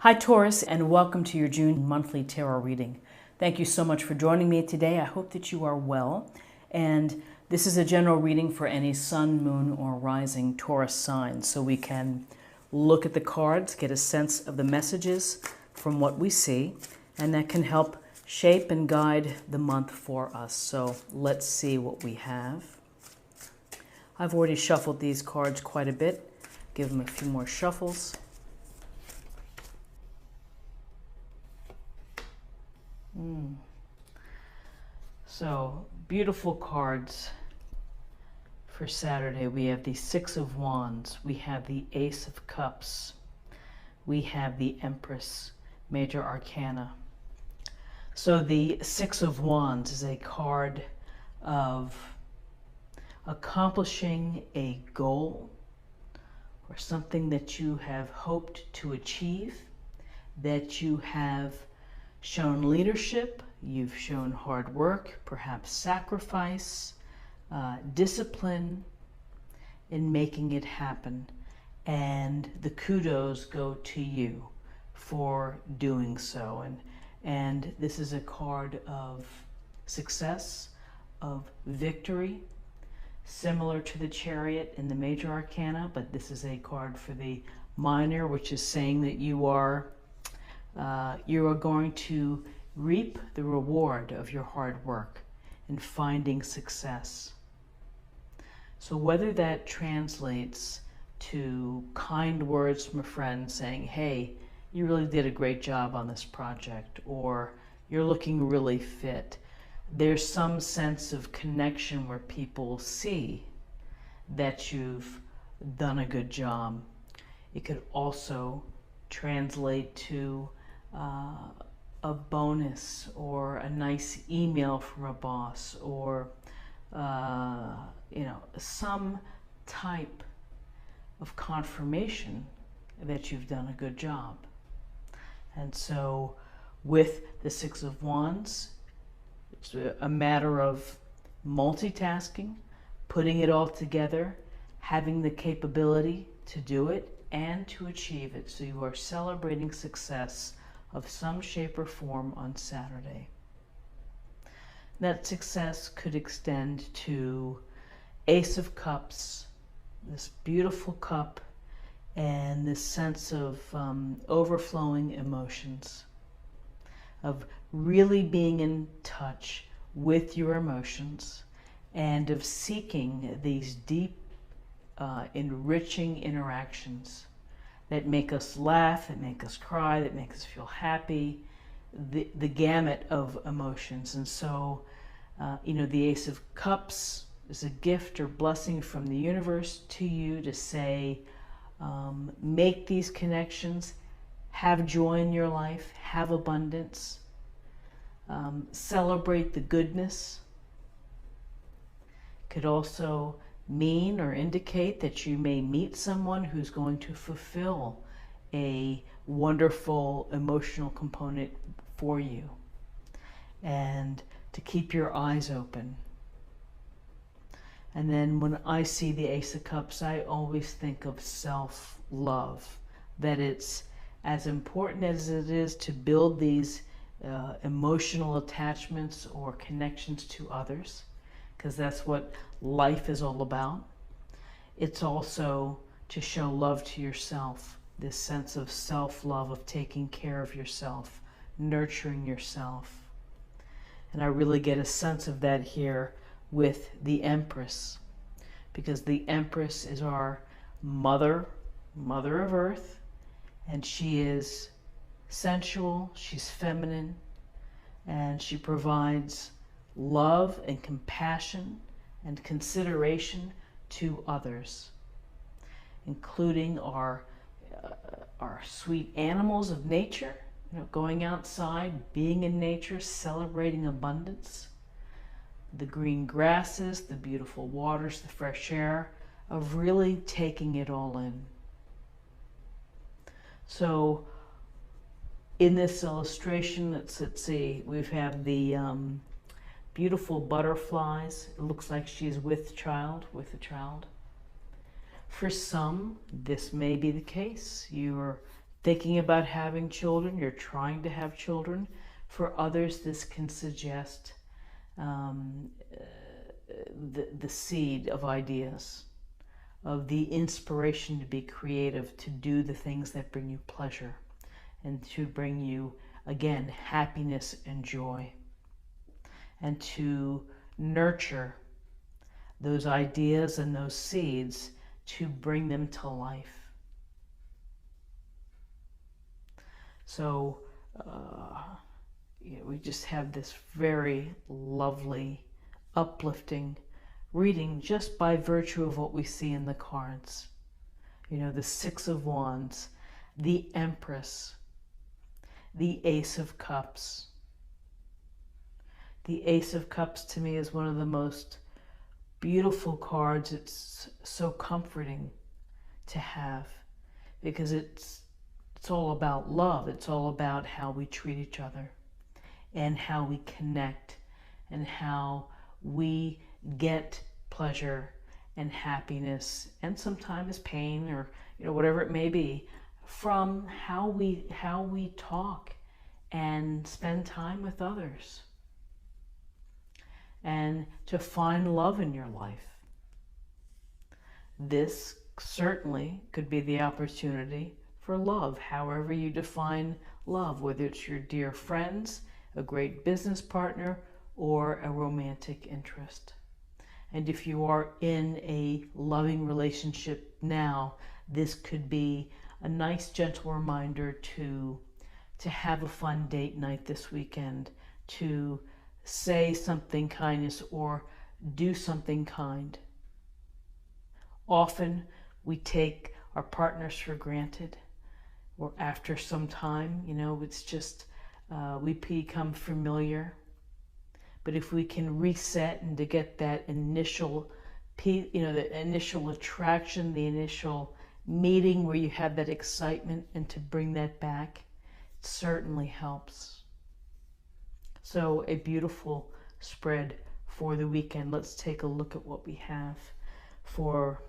Hi Taurus, and welcome to your June monthly tarot reading. Thank you so much for joining me today. I hope that you are well. And this is a general reading for any sun, moon, or rising Taurus sign. So we can look at the cards, get a sense of the messages from what we see, and that can help shape and guide the month for us. So let's see what we have. I've already shuffled these cards quite a bit. Give them a few more shuffles. So, beautiful cards for Saturday. We have the Six of Wands, we have the Ace of Cups, we have the Empress, Major Arcana. So the Six of Wands is a card of accomplishing a goal or something that you have hoped to achieve, that you have shown leadership, you've shown hard work, perhaps sacrifice, discipline in making it happen. And the kudos go to you for doing so. And this is a card of success, of victory, similar to the Chariot in the Major Arcana, but this is a card for the Minor, which is saying that you are going to reap the reward of your hard work in finding success. So whether that translates to kind words from a friend saying, hey, you really did a great job on this project, or you're looking really fit, there's some sense of connection where people see that you've done a good job. It could also translate to a bonus or a nice email from a boss, or some type of confirmation that you've done a good job. And so with the Six of Wands, it's a matter of multitasking, putting it all together, having the capability to do it and to achieve it. So you are celebrating success of some shape or form on Saturday. That success could extend to Ace of Cups, this beautiful cup, and this sense of overflowing emotions, of really being in touch with your emotions, and of seeking these deep, enriching interactions that make us laugh, that make us cry, that make us feel happy, the gamut of emotions. And so, the Ace of Cups is a gift or blessing from the universe to you to say, make these connections, have joy in your life, have abundance, celebrate the goodness. Could also mean or indicate that you may meet someone who's going to fulfill a wonderful emotional component for you, and to keep your eyes open. And then when I see the Ace of Cups, I always think of self-love, that it's as important as it is to build these emotional attachments or connections to others, because that's what life is all about. It's also to show love to yourself, this sense of self-love, of taking care of yourself, nurturing yourself. And I really get a sense of that here with the Empress, because the Empress is our mother of Earth, and she is sensual, she's feminine, and she provides love and compassion and consideration to others, including our sweet animals of nature, going outside, being in nature, celebrating abundance, the green grasses, the beautiful waters, the fresh air, of really taking it all in. So in this illustration, let's see, we have the beautiful butterflies. It looks like she's with a child. For some, this may be the case. You're thinking about having children, you're trying to have children. For others, this can suggest um, the seed of ideas, of the inspiration to be creative, to do the things that bring you pleasure and to bring you, again, happiness and joy, and to nurture those ideas and those seeds to bring them to life. So we just have this very lovely, uplifting reading just by virtue of what we see in the cards. The Six of Wands, the Empress, the Ace of Cups. The Ace of Cups to me is one of the most beautiful cards. It's so comforting to have because it's all about love. It's all about how we treat each other and how we connect and how we get pleasure and happiness and sometimes pain or whatever it may be from how we talk and spend time with others and to find love in your life. This certainly could be the opportunity for love, however you define love, whether it's your dear friends, a great business partner, or a romantic interest. And if you are in a loving relationship now, this could be a nice, gentle reminder to have a fun date night this weekend, to say something kindness or do something kind. Often we take our partners for granted, or after some time, it's just we become familiar. But if we can reset and to get that initial, the initial attraction, the initial meeting where you have that excitement, and to bring that back, it certainly helps. So a beautiful spread for the weekend. Let's take a look at what we have. For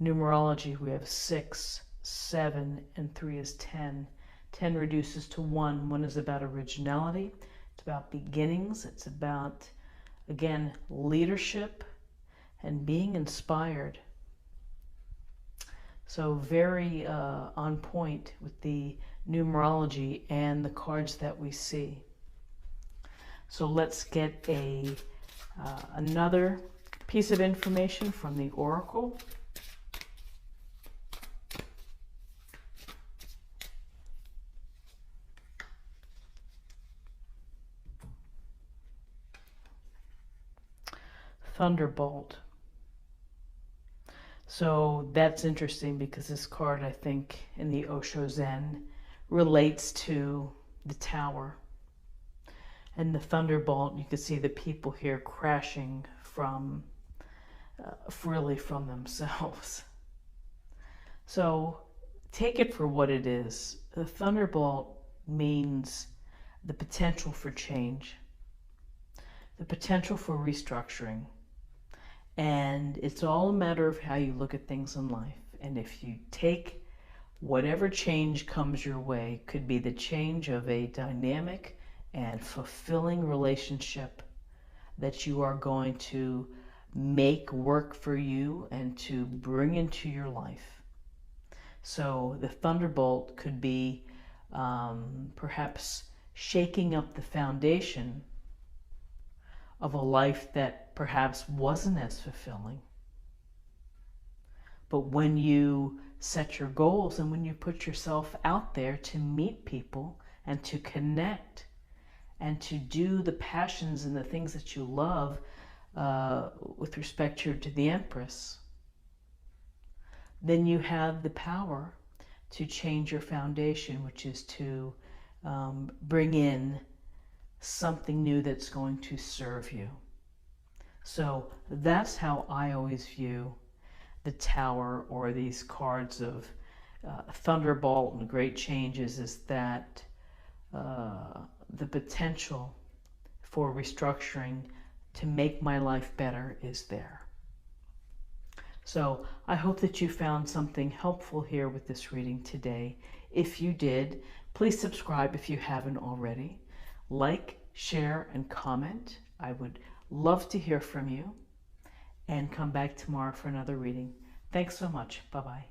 numerology, we have 6, 7, and 3 is 10. 10 reduces to 1. 1 is about originality. It's about beginnings. It's about, again, leadership and being inspired. So very on point with the numerology and the cards that we see. So let's get another piece of information from the Oracle. Thunderbolt. So that's interesting because this card, I think, in the Osho Zen relates to the Tower. And the thunderbolt, you can see the people here crashing from themselves. So take it for what it is. The thunderbolt means the potential for change, the potential for restructuring. And it's all a matter of how you look at things in life. And if you take whatever change comes your way, could be the change of a dynamic and fulfilling relationship that you are going to make work for you and to bring into your life. So the thunderbolt could be perhaps shaking up the foundation of a life that perhaps wasn't as fulfilling. But when you set your goals and when you put yourself out there to meet people and to connect and to do the passions and the things that you love with respect to the Empress, then you have the power to change your foundation, which is to bring in something new that's going to serve you. So that's how I always view the Tower, or these cards of Thunderbolt and great changes, is that the potential for restructuring to make my life better is there. So I hope that you found something helpful here with this reading today. If you did, please subscribe if you haven't already. Like, share, and comment. I would love to hear from you. And come back tomorrow for another reading. Thanks so much. Bye-bye.